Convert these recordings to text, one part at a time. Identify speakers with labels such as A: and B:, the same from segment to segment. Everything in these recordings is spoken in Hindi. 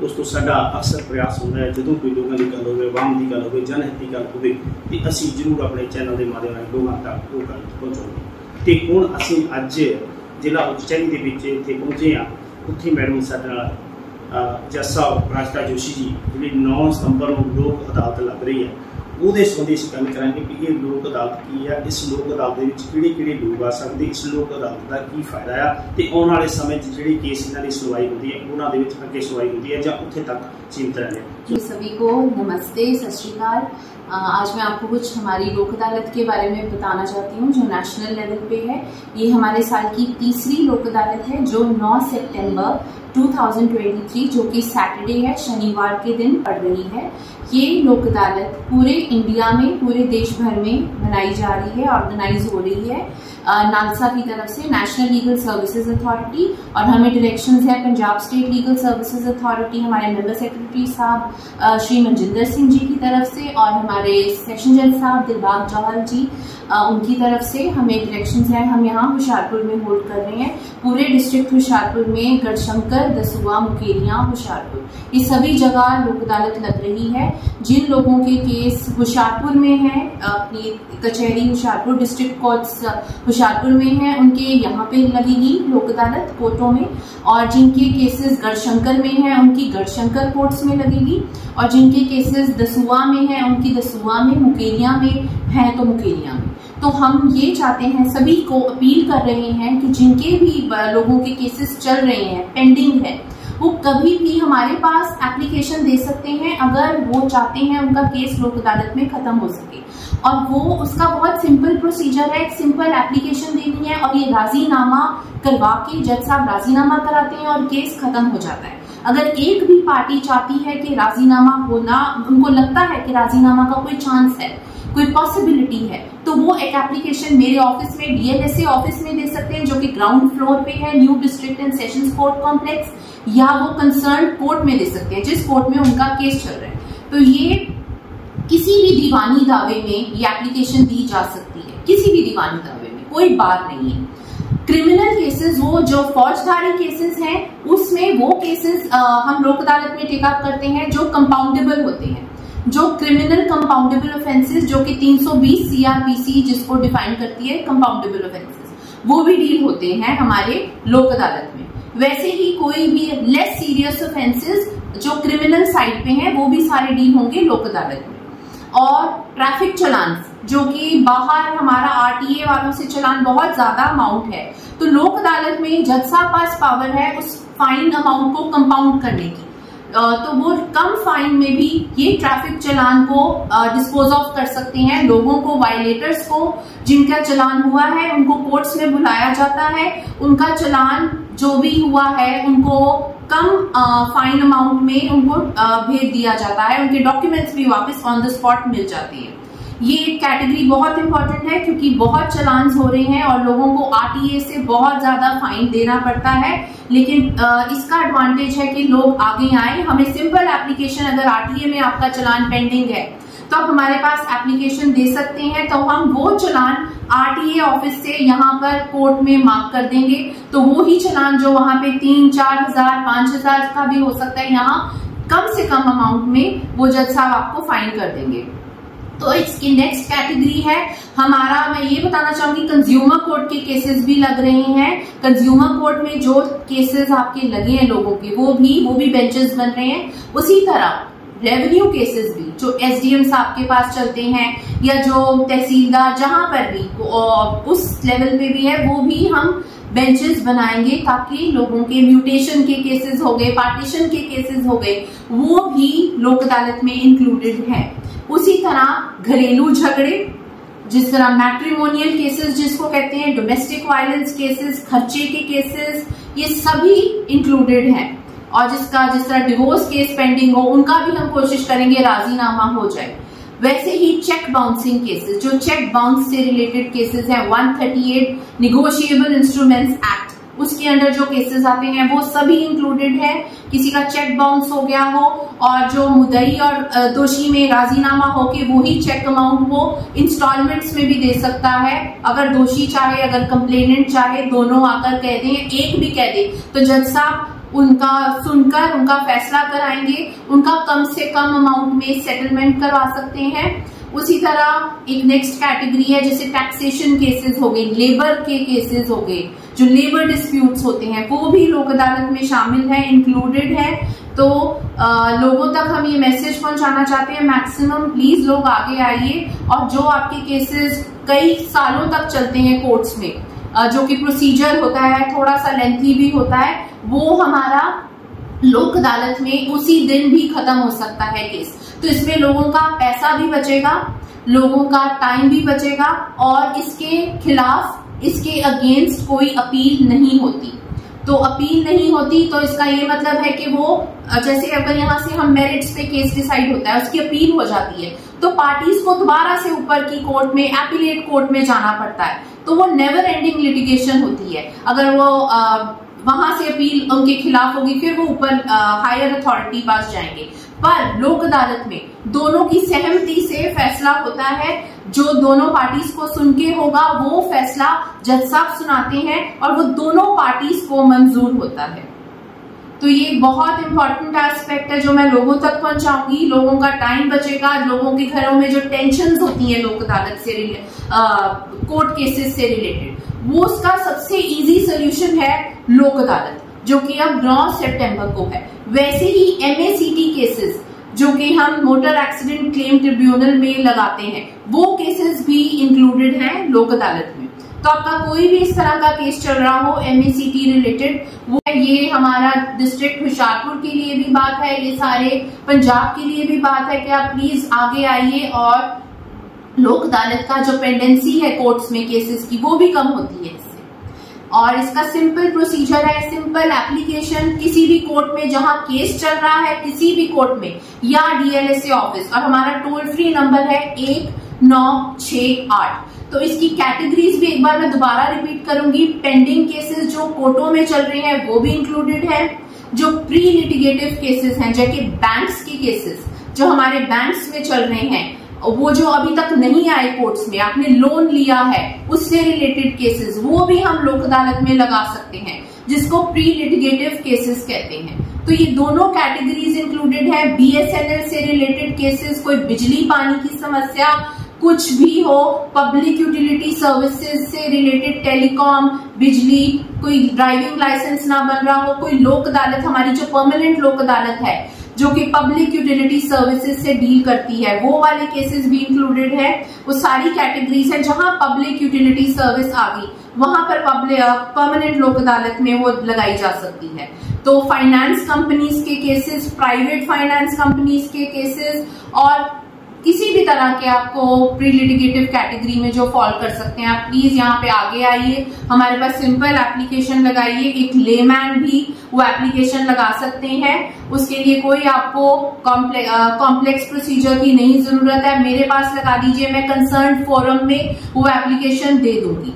A: उस तो साडा अक्सर प्रयास होता है जो कोई लोगों की गल हो, आवाम की गल हो, जनहित की गल हो तो असी जरूर अपने चैनल के माध्यम लोगों तक वो गल पहुँचाऊंगे। तो हुण असी अज जिला उचैनी के इत्थे पहुँचे हाँ, उत्थे मैडम साडे नाल जज साहब राजता जोशी जी जी 9 सितंबर को लोक अदालत लग रही है, वो संबंधी अस गल करांगे कि ये लोक अदालत की है, इस लोक अदालत किहड़े लोग आ सकते, इस लोक अदालत का की फायदा आ, तो आने वाले समय जिहड़े केस इन्हां दी सुनवाई होती है उन्हां दे विच अगे सुनवाई होती है जां उत्थे तक सीमित रहने।
B: सभी को नमस्ते, सत श्री अकाल। आज मैं आपको कुछ हमारी लोक अदालत के बारे में बताना चाहती हूँ जो नेशनल लेवल पे है। ये हमारे साल की तीसरी लोक अदालत है जो 9 सितंबर 2023 जो कि सैटरडे है, शनिवार के दिन पड़ रही है। ये लोक अदालत पूरे इंडिया में, पूरे देश भर में मनाई जा रही है, ऑर्गेनाइज हो रही है नालसा की तरफ से, नेशनल लीगल सर्विसेज अथॉरिटी, और हमें डायरेक्शंस है Punjab state legal services authority, हमारे मेंबर सेक्रेटरी साहब श्री मनजिंदर सिंह जी की तरफ से, और हमारे सेशन जज साहब दिलबाग जवाहर जी उनकी तरफ से हमें डायरेक्शंस है। हम यहाँ होशियारपुर में होल्ड कर रहे हैं, पूरे डिस्ट्रिक्ट होशियारपुर में, गढ़शंकर, दसुआ, मुकेरियां, होशियारपुर, ये सभी जगह लोक अदालत लग रही है। जिन लोगों के केस होशियारपुर में है, अपनी कचहरी होशियारपुर डिस्ट्रिक्ट कोर्ट्स होशियारपुर में है, उनके यहाँ पे लगेगी लोक अदालत कोर्टों में, और जिनके केसेस गढ़शंकर में है उनकी गढ़शंकर कोर्ट्स में लगेगी, और जिनके केसेस दसुआ में है उनकी दसुआ में, मुकेरियां में है तो मुकेरियां में। तो हम ये चाहते हैं, सभी को अपील कर रहे हैं कि जिनके भी लोगों के केसेस चल रहे हैं, पेंडिंग है, वो कभी भी हमारे पास एप्लीकेशन दे सकते हैं अगर वो चाहते हैं उनका केस लोक अदालत में खत्म हो सके। और वो उसका बहुत सिंपल प्रोसीजर है, एक सिंपल एप्लीकेशन देनी है और ये राजीनामा करवा के जज साहब राजीनामा कराते हैं और केस खत्म हो जाता है। अगर एक भी पार्टी चाहती है कि राजीनामा होना, उनको लगता है कि राजीनामा का कोई चांस है, कोई पॉसिबिलिटी है, तो वो एक एप्लीकेशन मेरे ऑफिस में, डीएलएसए ऑफिस में दे सकते हैं जो कि ग्राउंड फ्लोर पे है, new district and sessions court complex, या वो कंसर्न कोर्ट में दे सकते हैं जिस कोर्ट में उनका केस चल रहा है। तो ये किसी भी दीवानी दावे में ये एप्लीकेशन दी जा सकती है, किसी भी दीवानी दावे में कोई बात नहीं है। क्रिमिनल केसेस, वो जो फौजदारी केसेस हैं, उसमें वो केसेस हम लोक अदालत में टेक अप करते हैं जो कंपाउंडेबल होते हैं, जो क्रिमिनल कंपाउंडेबल ऑफेंसेस जो कि 320 सीआरपीसी जिसको डिफाइन करती है कंपाउंडेबल ऑफेंसेस, वो भी डील होते हैं हमारे लोक अदालत में। वैसे ही कोई भी लेस सीरियस ऑफेंसेस जो क्रिमिनल साइड पे हैं वो भी सारे डील होंगे लोक अदालत में। और ट्रैफिक चलान जो कि बाहर हमारा आरटीए वालों से चलान बहुत ज्यादा अमाउंट है, तो लोक अदालत में जज साहब पास पावर है उस फाइन अमाउंट को कंपाउंड करने की, तो वो कम फाइन में भी ये ट्रैफिक चलान को डिस्पोज ऑफ कर सकते हैं। लोगों को, वायलेटर्स को जिनका चलान हुआ है उनको कोर्ट्स में बुलाया जाता है, उनका चलान जो भी हुआ है उनको कम फाइन अमाउंट में उनको भेज दिया जाता है, उनके डॉक्यूमेंट्स भी वापस ऑन द स्पॉट मिल जाती है। ये कैटेगरी बहुत इंपॉर्टेंट है क्योंकि बहुत चलान हो रहे हैं और लोगों को आरटीए से बहुत ज्यादा फाइन देना पड़ता है, लेकिन इसका एडवांटेज है कि लोग आगे आए। हमें सिंपल एप्लीकेशन, अगर आरटीए में आपका चलान पेंडिंग है तो आप हमारे पास एप्लीकेशन दे सकते हैं, तो हम वो चलान आरटीए ऑफिस से यहाँ पर कोर्ट में मार्क कर देंगे, तो वो ही चलान जो वहां पे 3-4 हजार 5 हजार का भी हो सकता है, यहाँ कम से कम अमाउंट में वो जज साहब आपको फाइन कर देंगे। तो इसकी नेक्स्ट कैटेगरी है हमारा, मैं ये बताना चाहूंगी, कंज्यूमर कोर्ट के केसेस भी लग रहे हैं। कंज्यूमर कोर्ट में जो केसेस आपके लगे हैं लोगों के, वो भी बेंचेस बन रहे हैं। उसी तरह रेवेन्यू केसेस भी जो एसडीएम साहब के पास चलते हैं या जो तहसीलदार जहां पर भी उस लेवल पे भी है, वो भी हम बेंचेस बनाएंगे ताकि लोगों के म्यूटेशन के केसेस हो गए, पार्टीशन के केसेस हो गए, वो भी लोक अदालत में इंक्लूडेड है। उसी तरह घरेलू झगड़े, जिस तरह मैट्रिमोनियल केसेस जिसको कहते हैं, डोमेस्टिक वायलेंस केसेस, खर्चे के केसेस, ये सभी इंक्लूडेड हैं। और जिस तरह डिवोर्स केस पेंडिंग हो, उनका भी हम कोशिश करेंगे राजीनामा हो जाए। वैसे ही चेक बाउंसिंग केसेस, जो चेक बाउंस से रिलेटेड केसेस हैं, 138 निगोशिएबल इंस्ट्रूमेंट्स एक्ट, उसके अंडर जो केसेस आते हैं वो सभी इंक्लूडेड है। किसी का चेक बाउंस हो गया हो और जो मुद्दई और दोषी में राजीनामा हो के वही चेक अमाउंट वो इंस्टॉलमेंट्स में भी दे सकता है। अगर दोषी चाहे, अगर कंप्लेनेंट चाहे, दोनों आकर कह दें, एक भी कह दे, तो जज साहब उनका सुनकर उनका फैसला कराएंगे, उनका कम से कम अमाउंट में सेटलमेंट करवा सकते हैं। उसी तरह एक नेक्स्ट कैटेगरी है जैसे टैक्सेशन केसेस हो गए, लेबर के केसेस हो गए, जो लेबर डिस्प्यूट्स होते हैं वो भी लोक अदालत में शामिल है, इंक्लूडेड है। तो लोगों तक हम ये मैसेज पहुंचाना चाहते हैं, मैक्सिमम प्लीज लोग आगे आइए, और जो आपके केसेस कई सालों तक चलते हैं कोर्ट्स में, जो कि प्रोसीजर होता है थोड़ा सा लेंथी भी होता है, वो हमारा लोक अदालत में उसी दिन भी खत्म हो सकता है केस। तो इसमें लोगों का पैसा भी बचेगा, लोगों का टाइम भी बचेगा, और इसके खिलाफ, इसके अगेंस्ट कोई अपील नहीं होती। तो अपील नहीं होती तो इसका ये मतलब है कि वो, जैसे अगर यहाँ से हम मेरिट्स पे केस डिसाइड होता है, उसकी अपील हो जाती है, तो पार्टीज को दोबारा से ऊपर की कोर्ट में, एपीलेट कोर्ट में जाना पड़ता है। तो वो नेवर एंडिंग लिटिगेशन होती है। अगर वो वहां से अपील उनके खिलाफ होगी, फिर वो ऊपर हायर अथॉरिटी पास जाएंगे। पर लोक अदालत में दोनों की सहमति से फैसला होता है, जो दोनों पार्टीज को सुन के होगा वो फैसला जज साहब सुनाते हैं, और वो दोनों पार्टीज को मंजूर होता है। तो ये बहुत इंपॉर्टेंट एस्पेक्ट है जो मैं लोगों तक पहुंचाऊंगी। लोगों का टाइम बचेगा, लोगों के घरों में जो टेंशन्स होती हैं लोक अदालत से कोर्ट केसेस से रिलेटेड, वो उसका सबसे इजी सोल्यूशन है लोक अदालत, जो कि अब 9 सितंबर को है। वैसे ही MACT केसेस जो कि हम मोटर एक्सीडेंट क्लेम ट्रिब्यूनल में लगाते हैं, वो केसेस भी इंक्लूडेड हैं लोक अदालत में। तो आपका कोई भी इस तरह का केस चल रहा हो MACT रिलेटेड, वो ये हमारा डिस्ट्रिक्ट होशियारपुर के लिए भी बात है, ये सारे पंजाब के लिए भी बात है कि आप प्लीज आगे आइए, और लोक अदालत का जो पेंडेंसी है कोर्ट्स में केसेस की, वो भी कम होती है इससे। और इसका सिंपल प्रोसीजर है, सिंपल एप्लीकेशन, किसी भी कोर्ट में जहां केस चल रहा है, किसी भी कोर्ट में, या DLSA ऑफिस, और हमारा टोल फ्री नंबर है 1968। तो इसकी कैटेगरीज भी एक बार मैं दोबारा रिपीट करूंगी। पेंडिंग केसेस जो कोर्टों में चल रहे हैं वो भी इंक्लूडेड है, जो प्री लिटिगेटिव केसेस हैं, जैसे बैंक्स के केसेस जो हमारे बैंक्स में चल रहे हैं, वो जो अभी तक नहीं आए कोर्ट्स में, आपने लोन लिया है उससे रिलेटेड केसेस, वो भी हम लोक अदालत में लगा सकते हैं, जिसको प्री लिटिगेटिव केसेस कहते हैं। तो ये दोनों कैटेगरीज इंक्लूडेड है। BSNL से रिलेटेड केसेस, कोई बिजली पानी की समस्या, कुछ भी हो, पब्लिक यूटिलिटी सर्विसेज से रिलेटेड, टेलीकॉम, बिजली, कोई ड्राइविंग लाइसेंस ना बन रहा हो, कोई लोक अदालत, हमारी जो परमानेंट लोक अदालत है जो कि पब्लिक यूटिलिटी सर्विसेज से डील करती है, वो वाले केसेस भी इंक्लूडेड है। वो सारी कैटेगरीज है जहां पब्लिक यूटिलिटी सर्विस आ गई, वहां पर परमानेंट लोक अदालत में वो लगाई जा सकती है। तो फाइनेंस कंपनीज के केसेस, प्राइवेट फाइनेंस कंपनीज के केसेस, और किसी भी तरह के आपको प्री लिटिगेटिव कैटेगरी में जो फॉल कर सकते हैं, आप प्लीज यहाँ पे आगे आइए, हमारे पास सिंपल एप्लीकेशन लगाइए। एक लेमैन भी वो एप्लीकेशन लगा सकते हैं, उसके लिए कोई आपको कॉम्प्लेक्स प्रोसीजर की नहीं जरूरत है। मेरे पास लगा दीजिए, मैं कंसर्न फोरम में वो एप्लीकेशन दे दूंगी।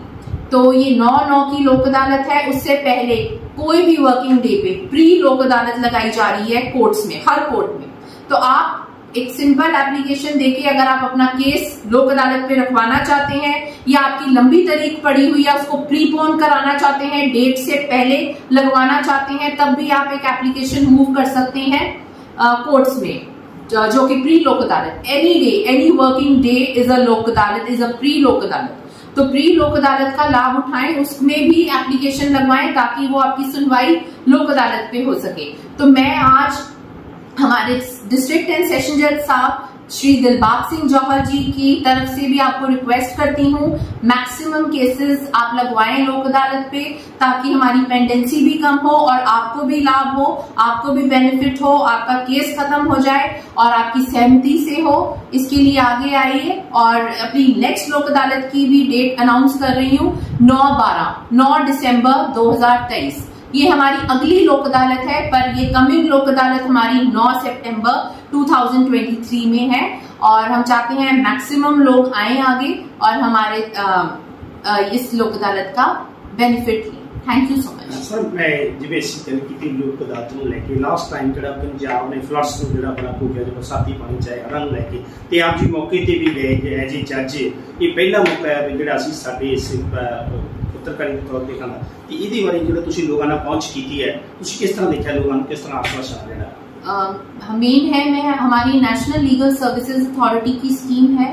B: तो ये 9/9 की लोक अदालत है, उससे पहले कोई भी वर्किंग डे पे प्री लोक अदालत लगाई जा रही है कोर्ट्स में, हर कोर्ट में। तो आप एक सिंपल एप्लीकेशन देके अगर आप अपना केस लोक अदालत पे रखवाना चाहते हैं, या आपकी लंबी तारीख पड़ी हुई है उसको प्रीपोन कराना चाहते हैं, डेट से पहले लगवाना चाहते हैं, तब भी आप एक एप्लीकेशन मूव कर सकते हैं कोर्ट्स में, जो कि प्री लोक अदालत। Any day, any working day is a लोक अदालत, इज अ प्री लोक अदालत। तो प्री लोक अदालत का लाभ उठाएं, उसमें भी एप्लीकेशन लगवाएं ताकि वो आपकी सुनवाई लोक अदालत पे हो सके। तो मैं आज हमारे डिस्ट्रिक्ट एंड सेशन जज साहब श्री दिलबाग सिंह जौहर जी की तरफ से भी आपको रिक्वेस्ट करती हूँ, मैक्सिमम केसेस आप लगवाएं लोक अदालत पे, ताकि हमारी पेंडेंसी भी कम हो और आपको भी लाभ हो, आपको भी बेनिफिट हो, आपका केस खत्म हो जाए और आपकी सहमति से हो। इसके लिए आगे आइए, और अपनी नेक्स्ट लोक अदालत की भी डेट अनाउंस कर रही हूँ, 9 दिसंबर 2023। ये हमारी अगली लोक अदालत है, पर ये कमिंग लोक अदालत हमारी 9 सितंबर 2023 में है, और हम चाहते हैं मैक्सिमम लोग आए आगे और हमारे इस लोक अदालत का बेनिफिट लें। Thank you so much
A: sir. मैं जिवें इसी तरह की लोक अदालत ਨੂੰ ਲੈ ਕੇ ਲਾਸਟ ਟਾਈਮ ਜਿਹੜਾ ਪੰਜਾਬ ਨੇ ਫਲੱਡਸ ਨੂੰ ਜਿਹੜਾ ਬੜਾ ਭੋਗਿਆ, ਜਦੋਂ ਬਰਸਾਤੀ ਪਾਣੀ ਚਾਹੇ ਹੜ੍ਹਾਂ ਨੂੰ ਲੈ ਕੇ, ਤੇ ਆਪ ਜੀ ਮੌਕੇ ਤੇ ਵੀ ਗਏ ਐਜ ਏ ਜੱਜ। ਇਹ ਪਹਿਲਾ ਮੌਕਾ ਹੈ ਜਿਹੜਾ ਅਸੀਂ ਸਾਡੇ ਇਸ पत्रकारी के तौर पर कहना कि ये बारे जो लोगों ने पहुँच की है, किस तरह देखा लोगों किस तरह आश्वासन देना?
B: मेन है मैं हमारी नेशनल लीगल सर्विसेज अथॉरिटी की स्कीम है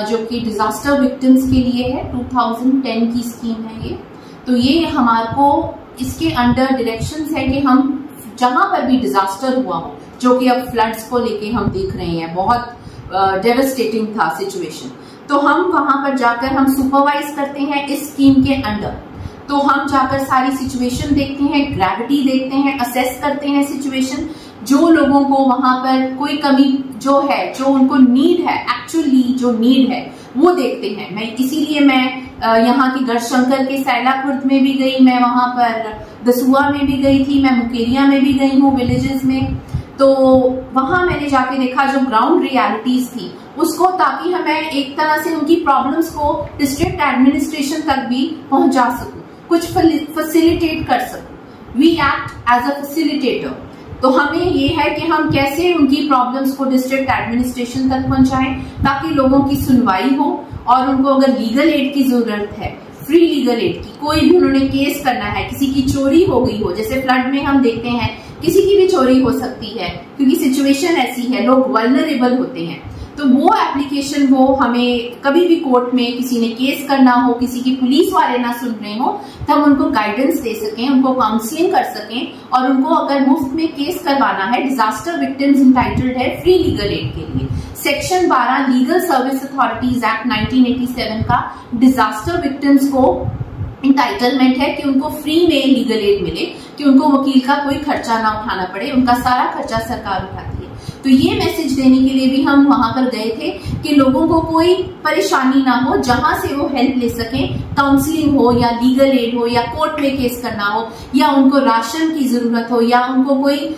B: जो कि डिजास्टर विक्टिम्स के लिए है, 2010 की स्कीम है ये। तो ये हमारे को इसके अंडर डायरेक्शंस है कि हम जहां पर भी डिजास्टर हुआ हो, जो कि अब फ्लड्स को लेके हम देख रहे हैं, बहुत डेवास्टेटिंग था सिचुएशन, तो हम वहां पर जाकर हम सुपरवाइज करते हैं इस स्कीम के अंडर। तो हम जाकर सारी सिचुएशन देखते हैं, ग्रेविटी देखते हैं, असेस करते हैं सिचुएशन, जो लोगों को वहां पर कोई कमी जो है, जो उनको नीड है, एक्चुअली जो नीड है वो देखते हैं। मैं इसीलिए मैं यहाँ की गढ़शंकर के सैलाकुर्द में भी गई, मैं वहां पर दसुआ में भी गई थी, मैं मुकेरिया में भी गई हूँ विलेजेस में। तो वहां मैंने जाके देखा जो ग्राउंड रियलिटीज थी उसको, ताकि हमें एक तरह से उनकी प्रॉब्लम्स को डिस्ट्रिक्ट एडमिनिस्ट्रेशन तक भी पहुंचा सकूं, कुछ फैसिलिटेट कर सकूं। We act as a facilitator. तो हमें ये है कि हम कैसे उनकी प्रॉब्लम्स को डिस्ट्रिक्ट एडमिनिस्ट्रेशन तक पहुंचाएं ताकि लोगों की सुनवाई हो, और उनको अगर लीगल एड की जरूरत है, फ्री लीगल एड की, कोई भी उन्होंने केस करना है, किसी की चोरी हो गई हो, जैसे फ्लड में हम देखते हैं किसी की भी चोरी हो सकती है क्योंकि सिचुएशन ऐसी है, लोग वल्नरेबल होते हैं, तो वो एप्लीकेशन वो हमें कभी भी कोर्ट में किसी ने केस करना हो, किसी की पुलिस वाले ना सुन रहे हो, तो हम उनको गाइडेंस दे सकें, उनको काउंसलिंग कर सकें, और उनको अगर मुफ्त में केस करवाना है, डिजास्टर विक्टिम्स इंटाइटल्ड है फ्री लीगल एड के लिए। Section 12 legal service authorities act 1987 का डिजास्टर विक्टिम्स को इंटाइटलमेंट है कि उनको फ्री में लीगल एड मिले, कि उनको वकील का कोई खर्चा ना उठाना पड़े, उनका सारा खर्चा सरकार उठाती है। तो ये मैसेज देने के लिए भी हम वहां पर गए थे कि लोगों को कोई परेशानी ना हो, जहां से वो हेल्प ले सकें, काउंसलिंग हो या लीगल एड हो या कोर्ट में केस करना हो, या उनको राशन की जरूरत हो, या उनको कोई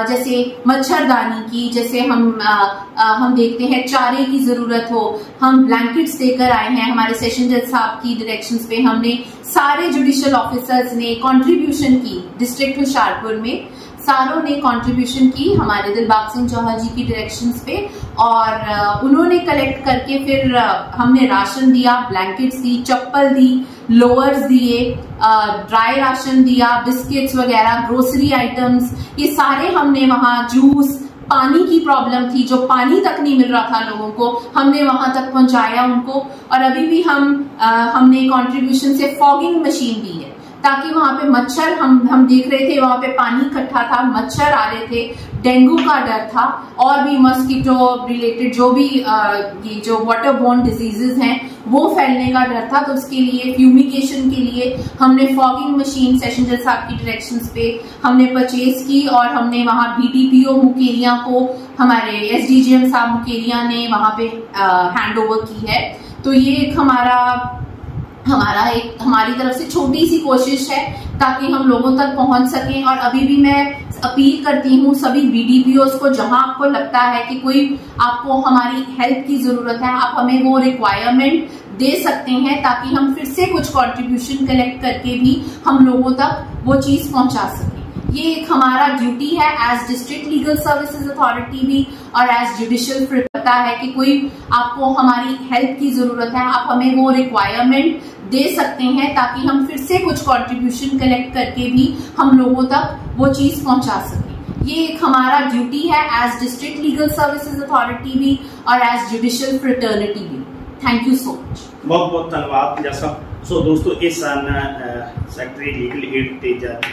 B: जैसे मच्छरदानी की, जैसे हम देखते हैं चारे की जरूरत हो, हम ब्लैंकेट्स देकर आए हैं। हमारे सेशन जज साहब की डायरेक्शंस पे हमने सारे जुडिशियल ऑफिसर्स ने कंट्रीब्यूशन की, डिस्ट्रिक्ट हुशियारपुर में सारों ने कंट्रीब्यूशन की हमारे दिलबाग सिंह जौहर जी की डायरेक्शंस पे, और उन्होंने कलेक्ट करके फिर हमने राशन दिया, ब्लैंकेट्स दी, चप्पल दी, लोअर्स दिए, ड्राई राशन दिया, बिस्किट्स वगैरह, ग्रोसरी आइटम्स, ये सारे हमने वहां, जूस, पानी की प्रॉब्लम थी, जो पानी तक नहीं मिल रहा था लोगों को, हमने वहां तक पहुंचाया उनको। और अभी भी हमने कंट्रीब्यूशन से फॉगिंग मशीन दी है ताकि वहां पे मच्छर, हम देख रहे थे वहां पे पानी इकट्ठा था, मच्छर आ रहे थे, डेंगू का डर था, और भी मस्कीटो रिलेटेड जो भी ये जो वाटर बोर्न डिजीजेस हैं वो फैलने का डर था। तो उसके लिए फ्यूमिगेशन के लिए हमने फॉगिंग मशीन सेशन जज साहब की डायरेक्शंस पे हमने परचेज की, और हमने वहां BDPO मुकेरिया को, हमारे SDGM साहब मुकेरिया ने वहां पे हैंड ओवर की है। तो ये एक हमारी तरफ से छोटी सी कोशिश है ताकि हम लोगों तक पहुंच सकें। और अभी भी मैं अपील करती हूँ सभी BDPOs को, जहां आपको लगता है कि कोई आपको हमारी हेल्प की जरूरत है, आप हमें वो रिक्वायरमेंट दे सकते हैं ताकि हम फिर से कुछ कंट्रीब्यूशन कलेक्ट करके भी हम लोगों तक वो चीज पहुंचा सकें। ये एक हमारा ड्यूटी है as district legal services authority भी, और एज जुडिशियल पता है कि कोई आपको हमारी हेल्प की जरूरत है, आप हमें वो रिक्वायरमेंट दे सकते हैं ताकि हम फिर से कुछ कंट्रीब्यूशन कलेक्ट करके भी हम लोगों तक वो चीज पहुंचा सकें। ये एक हमारा ड्यूटी है as district legal services authority भी और एज जुडिशियल फ्रेटर्निटी भी। Thank you so much.
A: बहुत बहुत धन्यवाद। जैसा सो दोस्तों, इस सैकटरी लीगल एड ਤੇ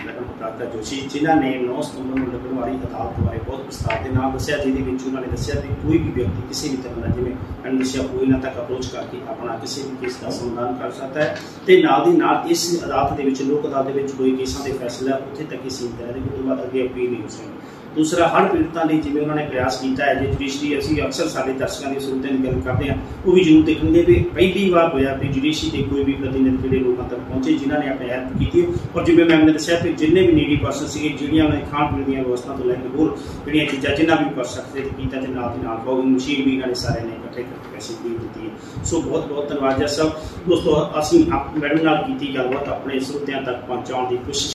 A: ਲਗਨ ਪ੍ਰਾਪਤ ਜੋਸ਼ੀ ਜਿਨ੍ਹਾਂ ਨੇ 9 ਸਤੰਬਰ ਨੂੰ ਲੱਗਣ ਵਾਲੀ ਅਦਾਲਤ ਬਾਰੇ ਬਹੁਤ ਵਿਸਤਾਰ ਦੇ ਨਾਲ ਦੱਸਿਆ, ਜਿਹਦੇ ਵਿੱਚ ਉਹਨਾਂ ਨੇ ਦੱਸਿਆ ਕਿ ਕੋਈ ਵੀ ਵਿਅਕਤੀ ਕਿਸੇ ਵੀ ਤਰ੍ਹਾਂ ਦਾ, ਜਿਵੇਂ ਮੈਡਮ ਦੱਸਿਆ, ਕੋਈ ਨਾ ਤੱਕ ਅਪਰੋਚ ਕਰਕੇ ਆਪਣਾ ਕਿਸੇ ਵੀ ਕੇਸ ਦਾ ਸਮਾਧਾਨ ਕਰ ਸਕਦਾ ਹੈ। ਤੇ ਨਾਲ ਦੀ ਨਾਲ ਇਸ ਅਦਾਲਤ ਦੇ ਵਿੱਚ, ਲੋਕ ਅਦਾਲਤ ਦੇ ਵਿੱਚ ਕੋਈ ਕੇਸਾਂ ਦੇ ਫੈਸਲਾ ਉੱਥੇ ਤੱਕ ਹੀ ਸੀਮਿਤ ਹੈ, ਉਸ ਤੋਂ ਬਾਅਦ ਅੱਗੇ ਅਪੀਲ ਨਹੀਂ ਹੋ ਸਕਦੀ। दूसरा, हर पीड़ितां ਲਈ ਜਿਵੇਂ ਉਹਨਾਂ ਨੇ ਪ੍ਰयास ਕੀਤਾ ਹੈ, ਜੇ ਜੁਡੀਸ਼ਰੀ, ਅਸੀਂ ਅਕਸਰ ਸਾਡੇ ਦਰਸ਼ਕਾਂ ਦੀ ਸਹੂਲਤਾਂ ਦੀ ਗੱਲ ਕਰਦੇ ਹਾਂ, ਉਹ ਵੀ ਜ਼ਰੂਰ ਦੇਖਣਗੇ ਵੀ ਪਹਿਲੀ ਵਾਰ ਹੋਇਆ ਵੀ ਜੁਡੀਸ਼ਰੀ ਦੇ ਕੋਈ ਵੀ ਪ੍ਰਤੀਨਿਧ ਜਿਹੜੇ ਲੋਕਾਂ ਤੱਕ ਪਹੁੰਚੇ ਜਿਨ੍ਹਾਂ ਨੇ ਆਪਣੀ ਹੈਲਪ ਕੀਤੀ। ਔਰ ਜਿਵੇਂ ਮੈਮ ਨੇ ਦੱਸਿਆ ਕਿ ਜਿੰਨੇ ਵੀ ਨੀਡੀ ਪਰਸਨ ਸੀਗੇ, ਜਿਹੜੀਆਂ ਉਹਨਾਂ ਨੇ ਖਾਣ ਪੀਣ ਦੀਆਂ ਵਿਵਸਥਾ ਤੋਂ ਲੈ ਕੇ ਹੋਰ ਜਿਹੜੀਆਂ ਚੀਜ਼ਾਂ ਜਿੰਨਾ ਵੀ ਕਰ ਸਕਦੇ ਤੇ ਕੀਤਾ, ਤੇ ਨਾਲ ਦੀ ਨਾਲ ਫੋਗਿੰਗ ਮਸ਼ੀਨ ਵੀ ਇਹਨਾਂ ਨੇ ਸਾਰਿਆਂ ਨੇ ਇਕੱਠੇ ਕਰਕੇ ਪੈਸੇ ਦੇ ਦਿੱਤੀ ਹੈ। ਸੋ ਬਹੁਤ ਬਹੁਤ ਧੰਨਵਾਦ ਜੀ ਸਭ ਦੋਸਤੋ। ਅਸੀਂ ਮੈਡਮ ਨਾਲ ਕੀਤੀ ਗੱਲਬਾਤ ਆਪਣੇ ਸਰੋਤਿਆਂ ਤੱਕ ਪਹੁੰਚਾਉਣ ਦੀ ਕੋਸ਼ਿਸ਼